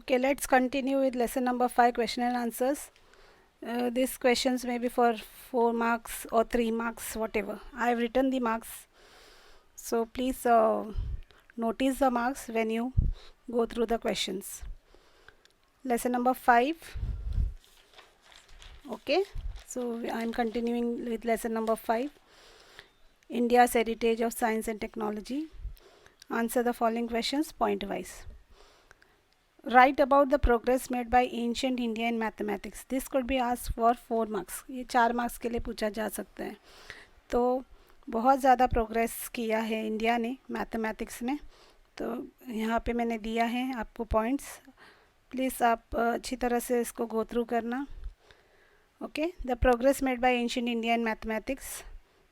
Okay, let's continue with lesson number 5, question and answers. These questions may be for 4 marks or 3 marks, whatever. I have written the marks, so please notice the marks when you go through the questions. Lesson number 5. Okay, so I am continuing with lesson number 5, India's Heritage of Science and Technology. Answer the following questions point wise. Write about the progress made by ancient India in mathematics. This could be asked for 4 marks. ये 4 marks के लिए पूछा जा सकता है. तो बहुत ज़्यादा प्रोग्रेस किया है इंडिया ने मैथमेटिक्स में. तो यहाँ पे मैंने दिया है आपको पॉइंट्स. प्लीज़ आप अच्छी तरह से इसको गो थ्रू करना. Okay, the progress made by ancient India in mathematics.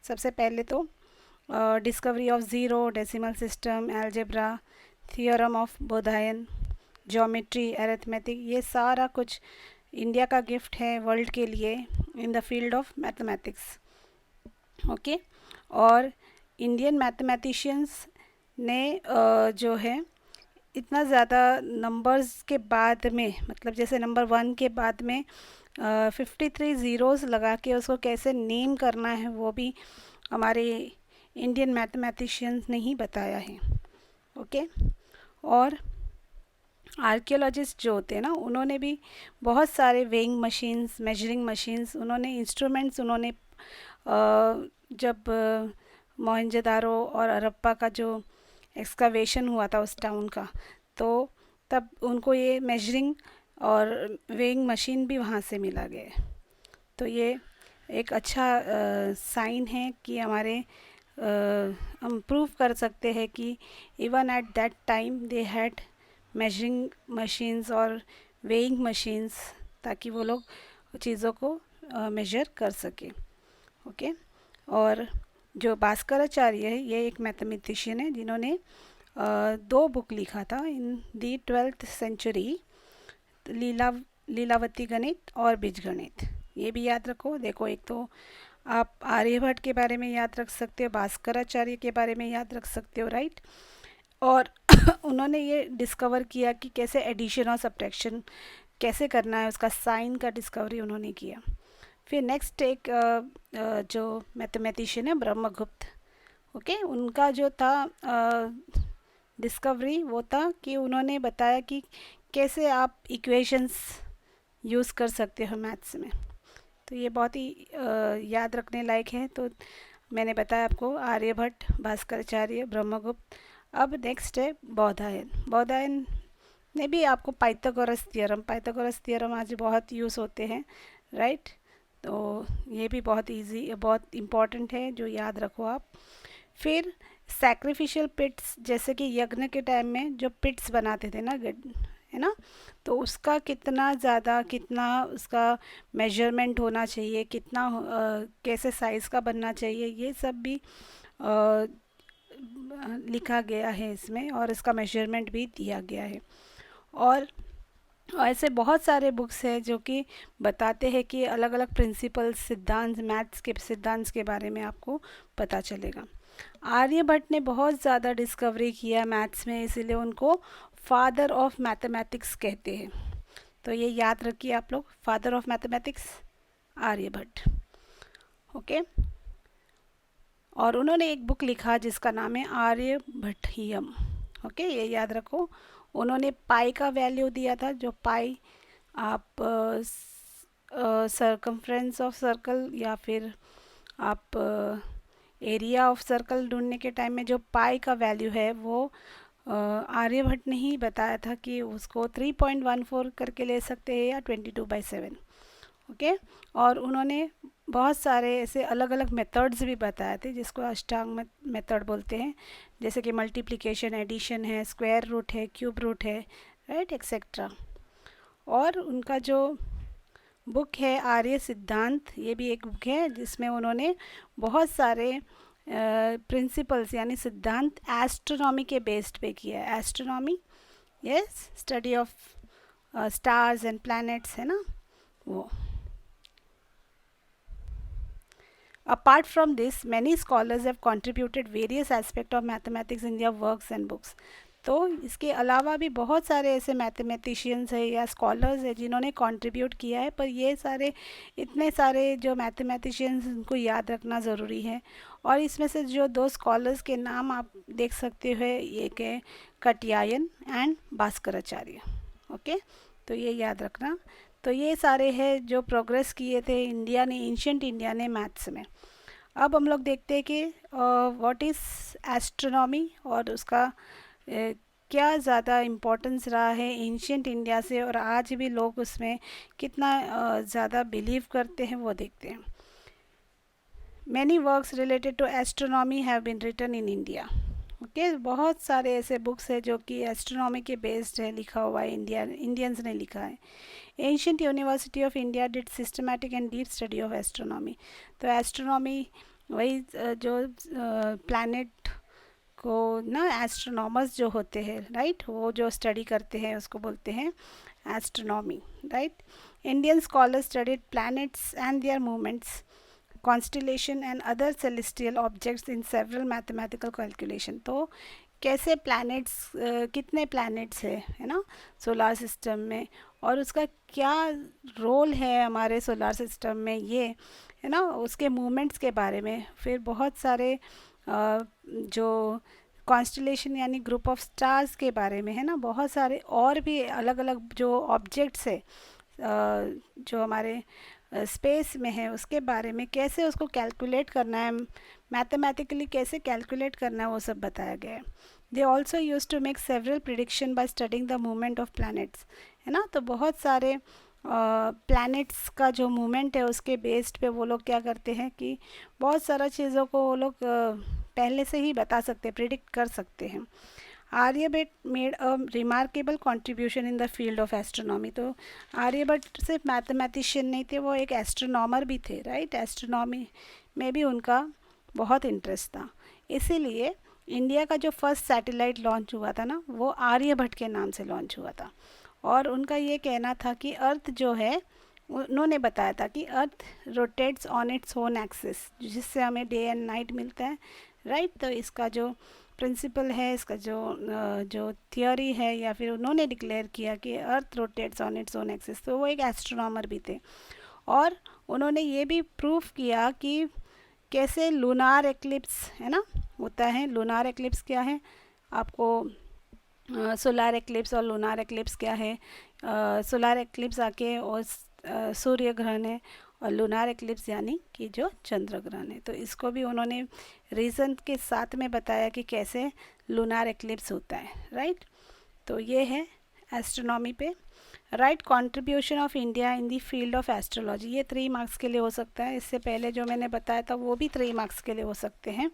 सबसे पहले तो discovery of zero, decimal system, algebra, theorem of Baudhayana, geometry, arithmetic, ये सारा कुछ इंडिया का गिफ्ट है वर्ल्ड के लिए इन the field of mathematics. Okay, और इंडियन मैथमेटिशियंस ने जो है इतना ज़्यादा नंबर्स के बाद में, मतलब जैसे नंबर 1 के बाद में 53 ज़ीरोज़ लगा के उसको कैसे नेम करना है वो भी हमारे इंडियन मैथमेटिशियंस ने ही बताया है. ओके, और आर्कियोलॉजिस्ट जो होते हैं ना, उन्होंने भी बहुत सारे वेइंग मशीन्स, मेजरिंग मशीन्स, उन्होंने इंस्ट्रूमेंट्स, उन्होंने जब मोहनजोदारो और हड़प्पा का जो एक्सकावेशन हुआ था उस टाउन का, तो तब उनको ये मेजरिंग और वेइंग मशीन भी वहाँ से मिला गया. तो ये एक अच्छा साइन है कि हमारे हम प्रूव कर सकते हैं कि even at that time they had measuring machines और वेइंग मशीन्स, ताकि वो लोग चीज़ों को मेजर कर सके. ओके, और जो भास्कराचार्य है ये एक मैथमेटिशियन है जिन्होंने 2 बुक लिखा था इन दी 12th सेंचुरी, लीलावती गणित और बीजगणित. ये भी याद रखो. देखो, एक तो आप आर्यभट्ट के बारे में याद रख सकते हो, भास्कराचार्य के बारे में याद रख सकते हो, राइट. और उन्होंने ये डिस्कवर किया कि कैसे एडिशन और सब्ट्रैक्शन कैसे करना है, उसका साइन का डिस्कवरी उन्होंने किया. फिर नेक्स्ट एक जो मैथमेटिशियन है ब्रह्मगुप्त. ओके, उनका जो था डिस्कवरी वो था कि उन्होंने बताया कि कैसे आप इक्वेशंस यूज़ कर सकते हो मैथ्स में. तो ये बहुत ही याद रखने लायक है. तो मैंने बताया आपको आर्यभट्ट, भास्कराचार्य, ब्रह्मगुप्त. अब नेक्स्ट है बोधायन. बोधायन ने भी आपको पाइथागोरस थियरम आज बहुत यूज़ होते हैं, राइट. तो ये भी बहुत इजी, बहुत इम्पॉर्टेंट है जो याद रखो आप. फिर सैक्रिफिशियल पिट्स, जैसे कि यज्ञ के टाइम में जो पिट्स बनाते थे ना, है ना, तो उसका कितना ज़्यादा, कितना उसका मेजरमेंट होना चाहिए, कितना कैसे साइज़ का बनना चाहिए, ये सब भी लिखा गया है इसमें, और इसका मेजरमेंट भी दिया गया है. और ऐसे बहुत सारे बुक्स हैं जो कि बताते हैं कि अलग अलग प्रिंसिपल्स, सिद्धांत, मैथ्स के सिद्धांत के बारे में आपको पता चलेगा. आर्यभट्ट ने बहुत ज़्यादा डिस्कवरी किया मैथ्स में, इसीलिए उनको फादर ऑफ मैथमेटिक्स कहते हैं. तो ये याद रखिए आप लोग, father of mathematics Aryabhata. Okay, और उन्होंने एक बुक लिखा जिसका नाम है आर्यभट्टियम. ओके, ये याद रखो. उन्होंने पाई का वैल्यू दिया था, जो पाई आप सरकमफ्रेंस ऑफ सर्कल या फिर आप एरिया ऑफ सर्कल ढूंढने के टाइम में जो पाई का वैल्यू है वो आर्यभट्ट ने ही बताया था कि उसको 3.14 करके ले सकते हैं या 22/7. ओके, और उन्होंने बहुत सारे ऐसे अलग अलग मेथड्स भी बताए थे जिसको अष्टांग मेथड बोलते हैं, जैसे कि मल्टीप्लिकेशन, एडिशन है, स्क्वायर रूट है, क्यूब रूट है, राइट, एक्सेट्रा. और उनका जो बुक है आर्य सिद्धांत, ये भी एक बुक है जिसमें उन्होंने बहुत सारे प्रिंसिपल्स यानी सिद्धांत एस्ट्रोनॉमी के बेस्ड पे किया है. Astronomy, yes, study of stars and planets, है ना वो. Apart from this, many scholars have contributed various aspects of mathematics in their works and books. तो इसके अलावा भी बहुत सारे ऐसे मैथमेटिशियंस हैं या स्कॉलर्स हैं जिन्होंने कंट्रीब्यूट किया है, पर ये सारे इतने सारे जो मैथमेटिशियंस उनको याद रखना ज़रूरी है। और इसमें से जो दो स्कॉलर्स के नाम आप देख सकते हो, एक है कटियायन एंड भास्कराचार्य। ओके, तो ये याद रखना। तो ये सारे हैं जो प्रोग्रेस किए थे इंडिया ने, एंशिएंट इंडिया ने मैथ्स में। अब हम लोग देखते हैं कि व्हाट इज़ एस्ट्रोनॉमी और उसका क्या ज़्यादा इम्पोर्टेंस रहा है एंशिएंट इंडिया से, और आज भी लोग उसमें कितना ज़्यादा बिलीव करते हैं वो देखते हैं। Many works related to astronomy have been written in India. Okay, बहुत सारे ऐसे बुक्स हैं जो कि एस्ट्रोनॉमी के बेस्ड है, लिखा हुआ है, इंडियंस ने लिखा है। Ancient university of India did systematic and deep study of astronomy. तो एस्ट्रोनॉमी वही जो प्लैनेट को ना एस्ट्रोनॉमर्स जो होते हैं, राइट, वो जो स्टडी करते हैं उसको बोलते हैं astronomy, right. Indian scholars studied planets and their movements, constellation and other celestial objects in several mathematical calculation. तो कैसे प्लैनेट्स, कितने प्लैनेट्स है ना सोलार सिस्टम में, और उसका क्या रोल है हमारे सोलार सिस्टम में, ये है ना, उसके मूवमेंट्स के बारे में। फिर बहुत सारे जो कॉन्स्टलेशन यानी ग्रुप ऑफ स्टार्स के बारे में है ना, बहुत सारे और भी अलग अलग जो ऑब्जेक्ट्स है जो हमारे स्पेस में है, उसके बारे में, कैसे उसको कैलकुलेट करना है, मैथमेटिकली कैसे कैलकुलेट करना है, वो सब बताया गया है। They also use to make several prediction by studying the movement of planets, है ना। तो बहुत सारे प्लैनेट्स का जो मूवमेंट है उसके बेस्ड पे वो लोग क्या करते हैं कि बहुत सारा चीज़ों को वो लोग पहले से ही बता सकते हैं, प्रिडिक्ट कर सकते हैं। Aryabhata made a remarkable contribution in the field of astronomy. तो आर्यभट्ट सिर्फ मैथमेटिशियन नहीं थे, वो एक एस्ट्रोनॉमर भी थे, राइट। एस्ट्रोनॉमी में भी उनका बहुत इंटरेस्ट था। इसीलिए इंडिया का जो फर्स्ट सैटेलाइट लॉन्च हुआ था ना, वो आर्यभट्ट के नाम से लॉन्च हुआ था। और उनका ये कहना था कि अर्थ जो है, उन्होंने बताया था कि अर्थ rotates on its own axis, जिससे हमें डे एंड नाइट मिलता है, राइट। तो इसका जो प्रिंसिपल है, इसका जो थियोरी है, या फिर उन्होंने डिक्लेयर किया कि अर्थ rotates on its own axis, तो वो एक एस्ट्रोनॉमर भी थे। और उन्होंने ये भी प्रूफ किया कि कैसे लूनार एक्लिप्स है ना होता है। लूनार एक्लिप्स क्या है आपको, सोलार एक्लिप्स और लूनार एक्लिप्स क्या है। सोलार एक्लिप्स आके और सूर्य ग्रहण है, और लूनार एक्लिप्स यानी कि जो चंद्र ग्रहण है। तो इसको भी उन्होंने रीज़न के साथ में बताया कि कैसे लूनार एक्लिप्स होता है, राइट। तो ये है एस्ट्रोनॉमी पे। Right contribution of India in the field of astrology, ये 3 मार्क्स के लिए हो सकता है। इससे पहले जो मैंने बताया था वो भी 3 मार्क्स के लिए हो सकते हैं।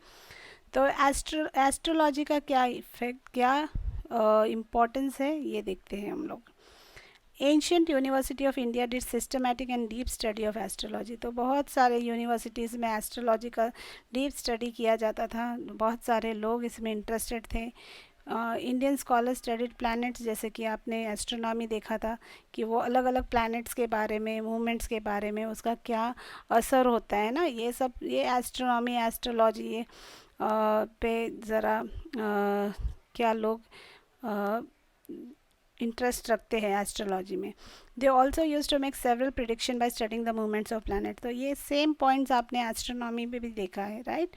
तो एस्ट्रोलॉजी का क्या इफेक्ट, क्या इम्पोर्टेंस है, ये देखते हैं हम लोग। Ancient university of India did systematic and deep study of astrology. तो बहुत सारे यूनिवर्सिटीज़ में एस्ट्रोलॉजी का डीप स्टडी किया जाता था, बहुत सारे लोग इसमें इंटरेस्टेड थे। इंडियन स्कॉलर स्टडीड प्लैनेट्स, जैसे कि आपने एस्ट्रोनॉमी देखा था कि वो अलग अलग प्लैनेट्स के बारे में, मूवमेंट्स के बारे में, उसका क्या असर होता है ना, ये सब, ये एस्ट्रोनॉमी एस्ट्रोलॉजी ये पे ज़रा क्या लोग इंटरेस्ट रखते हैं एस्ट्रोलॉजी में। They also use to make several prediction by studying the movements of planet. तो ये सेम पॉइंट्स आपने एस्ट्रोनॉमी में भी देखा है, right.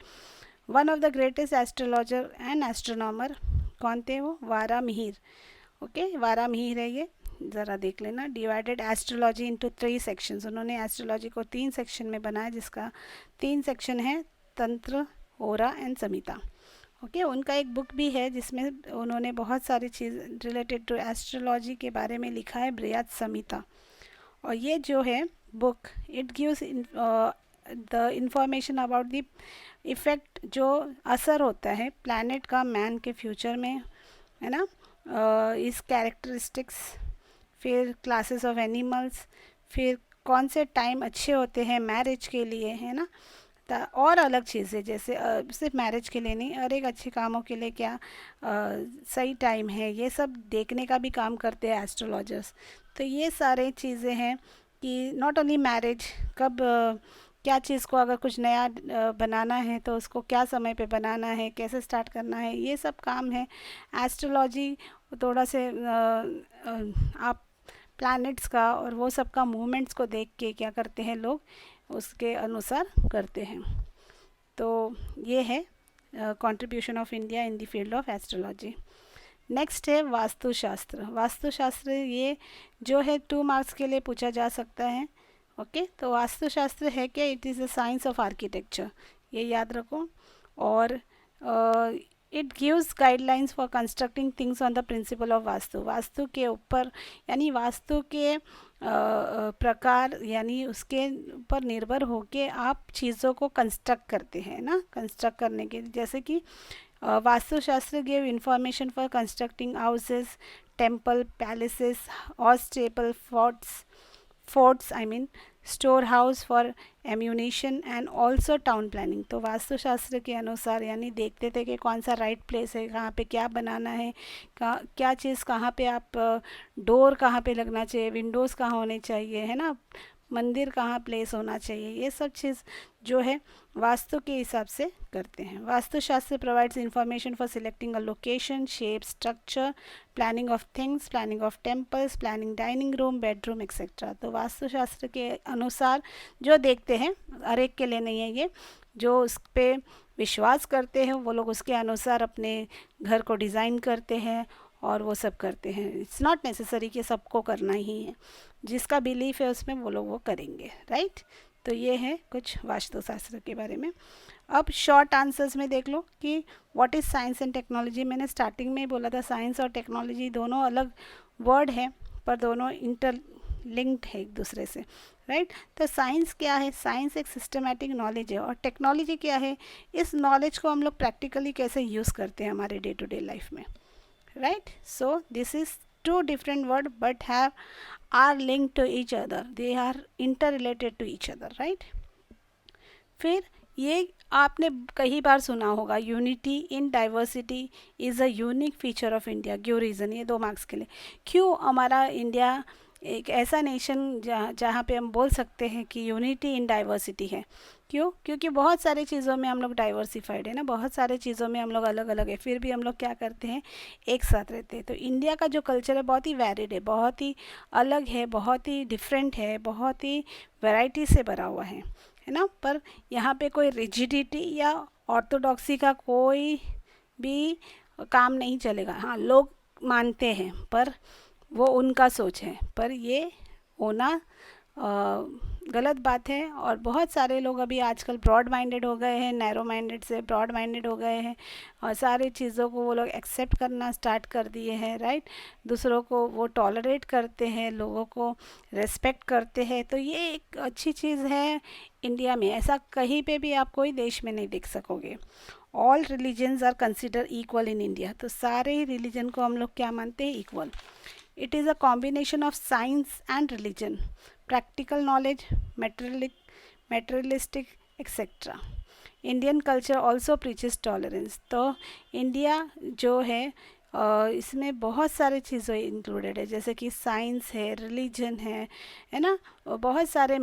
One of the greatest astrologer and astronomer कौन थे वो, वारामिहिर। ओके, वारामिहिर है ये, ज़रा देख लेना। डिवाइडेड एस्ट्रोलॉजी इनटू 3 सेक्शंस, उन्होंने एस्ट्रोलॉजी को 3 सेक्शन में बनाया, जिसका 3 सेक्शन है, तंत्र, ओरा एंड समिता। ओके, उनका एक बुक भी है जिसमें उन्होंने बहुत सारी चीज़ रिलेटेड टू एस्ट्रोलॉजी के बारे में लिखा है, बृहद संहिता। और ये जो है book, it gives the information about the effect, जो असर होता है प्लैनेट का मैन के फ्यूचर में, है ना, इस कैरेक्टरिस्टिक्स, फिर क्लासेस ऑफ एनिमल्स, फिर कौन से टाइम अच्छे होते हैं मैरिज के लिए, है ना, और अलग चीज़ें, जैसे सिर्फ मैरिज के लिए नहीं, और एक अच्छे कामों के लिए क्या सही टाइम है, ये सब देखने का भी काम करते हैं एस्ट्रोलॉजर्स। तो ये सारे चीज़ें हैं कि नॉट ओनली मैरिज, कब क्या चीज़ को अगर कुछ नया बनाना है तो उसको क्या समय पे बनाना है, कैसे स्टार्ट करना है, ये सब काम है। एस्ट्रोलॉजी थोड़ा से आप प्लैनेट्स का और वो सब का मूवमेंट्स को देख के क्या करते हैं लोग, उसके अनुसार करते हैं। तो ये है contribution of India in the field of astrology. Next है वास्तुशास्त्र। वास्तुशास्त्र ये जो है 2 मार्क्स के लिए पूछा जा सकता है। ओके, तो वास्तुशास्त्र है क्या? It is a science of architecture, ये याद रखो। और it gives guidelines for constructing things on the principle of vastu. Vastu के ऊपर यानी वास्तु के प्रकार यानी उसके ऊपर निर्भर होके आप चीज़ों को कंस्ट्रक्ट करते हैं ना, कंस्ट्रक्ट करने के जैसे कि Vastushastra give information for constructing houses, temple, palaces और stable forts I mean store house for ammunition and also town planning. तो वास्तुशास्त्र के अनुसार यानी देखते थे कि कौन सा राइट प्लेस है, कहाँ पे क्या बनाना है, क्या चीज़ कहाँ पे आप डोर कहाँ पे लगना चाहिए, विंडोज़ कहाँ होने चाहिए, है ना, मंदिर कहाँ प्लेस होना चाहिए, ये सब चीज़ जो है वास्तु के हिसाब से करते हैं। Vastushastra provides information for selecting a location, shape, structure, planning of things, planning of temples, planning dining room, bedroom etcetera. तो वास्तुशास्त्र के अनुसार जो देखते हैं, हर एक के लिए नहीं है ये, जो उस पर विश्वास करते हैं वो लोग उसके अनुसार अपने घर को डिज़ाइन करते हैं और वो सब करते हैं। इट्स नॉट नेसेसरी कि सबको करना ही है, जिसका बिलीफ है उसमें वो लोग वो करेंगे, राइट। तो ये है कुछ वास्तुशास्त्र के बारे में। अब शॉर्ट आंसर्स में देख लो कि what is science and technology. मैंने स्टार्टिंग में ही बोला था साइंस और टेक्नोलॉजी दोनों अलग वर्ड है पर दोनों इंटरलिंक्ड है एक दूसरे से, राइट। तो साइंस क्या है? साइंस एक सिस्टमैटिक नॉलेज है। और टेक्नोलॉजी क्या है? इस नॉलेज को हम लोग प्रैक्टिकली कैसे यूज़ करते हैं हमारे डे टू डे लाइफ में, right. So this is two different word but are linked to each other, they are interrelated to each other, right। फिर ये आपने कई बार सुना होगा, unity in diversity is a unique feature of India. क्यों reason? ये 2 marks के लिए। क्यों हमारा इंडिया एक ऐसा नेशन जहाँ पे हम बोल सकते हैं कि यूनिटी इन डाइवर्सिटी है? क्यों? क्योंकि बहुत सारी चीज़ों में हम लोग डाइवर्सिफाइड है ना, बहुत सारे चीज़ों में हम लोग अलग अलग है, फिर भी हम लोग क्या करते हैं, एक साथ रहते हैं। तो इंडिया का जो कल्चर है बहुत ही वैरिड है, बहुत ही अलग है, बहुत ही डिफरेंट है, बहुत ही वैरायटी से भरा हुआ है ना। पर यहाँ पे कोई रिजिडिटी या ऑर्थोडॉक्सी का कोई भी काम नहीं चलेगा। हाँ, लोग मानते हैं पर वो उनका सोच है, पर ये होना गलत बात है। और बहुत सारे लोग अभी आजकल ब्रॉड माइंडेड हो गए हैं, नैरो माइंडेड से ब्रॉड माइंडेड हो गए हैं और सारी चीज़ों को वो लोग एक्सेप्ट करना स्टार्ट कर दिए हैं, राइट। दूसरों को वो टॉलरेट करते हैं, लोगों को रेस्पेक्ट करते हैं। तो ये एक अच्छी चीज़ है इंडिया में, ऐसा कहीं पे भी आप कोई देश में नहीं देख सकोगे। All religions are consider equal in India. तो सारे ही रिलीजन को हम लोग क्या मानते हैं? Equal. It is a combination of science and religion, practical knowledge, materialistic etc. Indian culture also preaches tolerance. तो इंडिया जो है इसमें बहुत सारे चीज़ें इंक्लूडेड है, जैसे कि साइंस है, रिलीजन है ना, बहुत सारे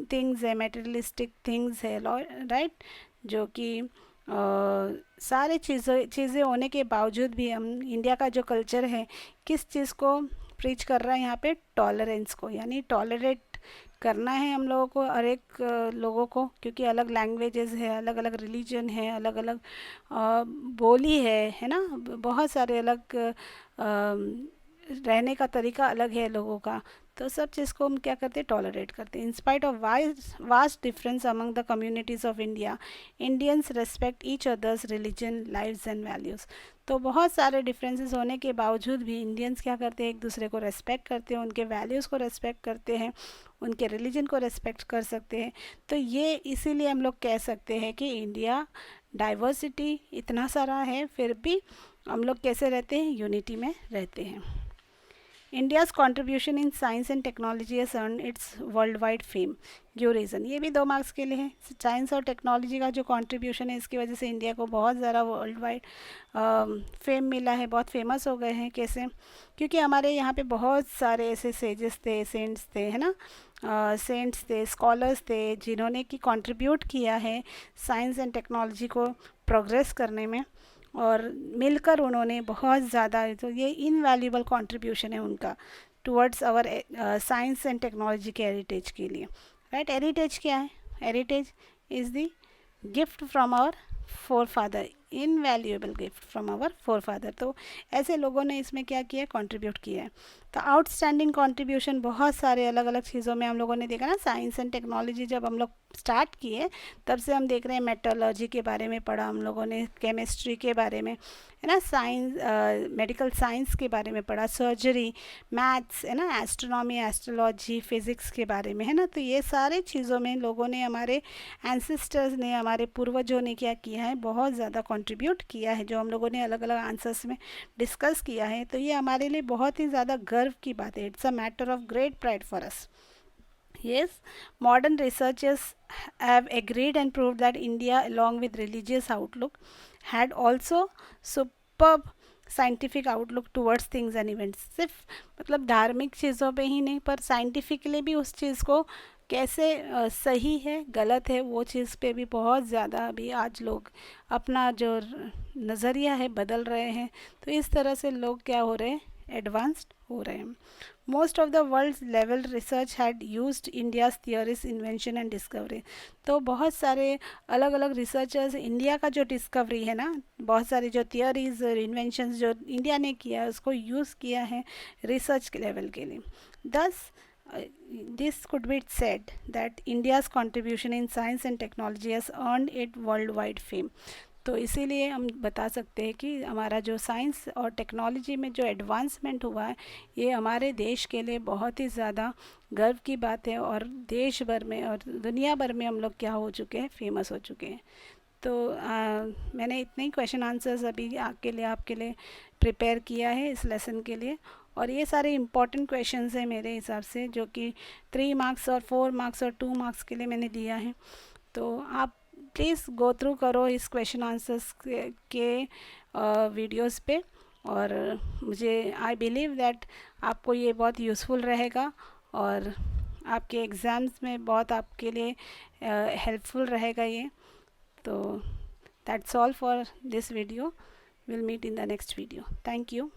थिंग्स है, मेटेरियलिस्टिक थिंग्स है, राइट। जो कि सारे चीज़ें होने के बावजूद भी हम इंडिया का जो कल्चर है किस चीज़ को प्रीच कर रहा है यहाँ पे? टॉलरेंस को, यानी टॉलरेट करना है हम लोगों को, हर एक लोगों को, क्योंकि अलग लैंग्वेजेस है, अलग अलग रिलीजन है, अलग अलग बोली है ना, बहुत सारे अलग रहने का तरीका अलग है लोगों का। तो सब चीज़ को हम क्या करते हैं? टॉलरेट करते हैं। In spite of vast difference among the communities of India, Indians respect each others religion, lives and values. तो बहुत सारे डिफरेंसेस होने के बावजूद भी इंडियंस क्या करते हैं? एक दूसरे को रेस्पेक्ट करते हैं, उनके वैल्यूज़ को रेस्पेक्ट करते हैं, उनके रिलीजन को रेस्पेक्ट कर सकते हैं। तो ये इसीलिए हम लोग कह सकते हैं कि इंडिया डाइवर्सिटी इतना सारा है फिर भी हम लोग कैसे रहते हैं? यूनिटी में रहते हैं। India's contribution in science and technology has earn it's world wide fame. जो रीज़न, ये भी 2 मार्क्स के लिए है। साइंस और टेक्नोलॉजी का जो कंट्रीब्यूशन है इसकी वजह से इंडिया को बहुत ज़्यादा वर्ल्ड वाइड फेम मिला है, बहुत फेमस हो गए हैं। कैसे? क्योंकि हमारे यहाँ पे बहुत सारे ऐसे सेजेस थे, सेंट्स थे, है ना, सेंट्स थे, स्कॉलर्स थे, जिन्होंने कि कंट्रीब्यूट किया है साइंस एंड टेक्नोलॉजी को प्रोग्रेस करने में, और मिलकर उन्होंने बहुत ज़्यादा, तो ये इनवैल्यूएबल कंट्रीब्यूशन है उनका towards our science and technology के हेरिटेज के लिए, राइट। हेरिटेज क्या है? Heritage is the gift from our forefather, invaluable gift from our forefather. तो ऐसे लोगों ने इसमें क्या किया, कंट्रीब्यूट किया है। तो आउटस्टैंडिंग कंट्रीब्यूशन बहुत सारे अलग अलग चीज़ों में हम लोगों ने देखा ना। साइंस एंड टेक्नोलॉजी जब हम लोग स्टार्ट किए तब से हम देख रहे हैं, मेट्रोलॉजी के बारे में पढ़ा हम लोगों ने, केमिस्ट्री के बारे में, है ना, साइंस, मेडिकल साइंस के बारे में पढ़ा, सर्जरी, मैथ्स, है ना, एस्ट्रोनॉमी, एस्ट्रोलॉजी, फिज़िक्स के बारे में, है ना। तो ये सारे चीज़ों में लोगों ने, हमारे एंसेस्टर्स ने, हमारे पूर्वजों ने क्या किया है, बहुत ज़्यादा कंट्रीब्यूट किया है, जो हम लोगों ने अलग अलग आंसर्स में डिस्कस किया है। तो ये हमारे लिए बहुत ही ज़्यादा गर्व की बात है। It's a matter of great pride for us. Yes, modern researchers have agreed and proved that India, along with religious outlook, had also superb scientific outlook towards things and events. सिर्फ मतलब धार्मिक चीज़ों पे ही नहीं, पर साइंटिफिकली भी उस चीज़ को कैसे सही है गलत है वो चीज़ पे भी बहुत ज़्यादा अभी आज लोग अपना जो नज़रिया है बदल रहे हैं। तो इस तरह से लोग क्या हो रहे हैं, एडवांस्ड हो रहे हैं। Most of the world level research had used India's theories, invention and discovery. तो बहुत सारे अलग अलग रिसर्चर्स, इंडिया का जो डिस्कवरी है ना, बहुत सारी जो थियरीज और इन्वेंशंस जो इंडिया ने किया है उसको यूज़ किया है रिसर्च के लेवल के लिए। दस this could be said that India's contribution in science and technology has earned it worldwide fame। तो इसीलिए हम बता सकते हैं कि हमारा जो साइंस और टेक्नोलॉजी में जो एडवांसमेंट हुआ है, ये हमारे देश के लिए बहुत ही ज़्यादा गर्व की बात है, और देश भर में और दुनिया भर में हम लोग क्या हो चुके हैं, फेमस हो चुके हैं। तो मैंने इतने ही क्वेश्चन आंसर्स अभी आपके लिए प्रिपेयर किया है इस लेसन के लिए, और ये सारे इम्पॉर्टेंट क्वेश्चंस हैं मेरे हिसाब से, जो कि 3 मार्क्स और 4 मार्क्स और 2 मार्क्स के लिए मैंने दिया है। तो आप प्लीज़ गो थ्रू करो इस क्वेश्चन आंसर्स के वीडियोस पे, और मुझे आई बिलीव दैट आपको ये बहुत यूज़फुल रहेगा, और आपके एग्ज़ाम्स में बहुत आपके लिए हेल्पफुल रहेगा ये। तो that's all for this video. Will meet in the next video. Thank you.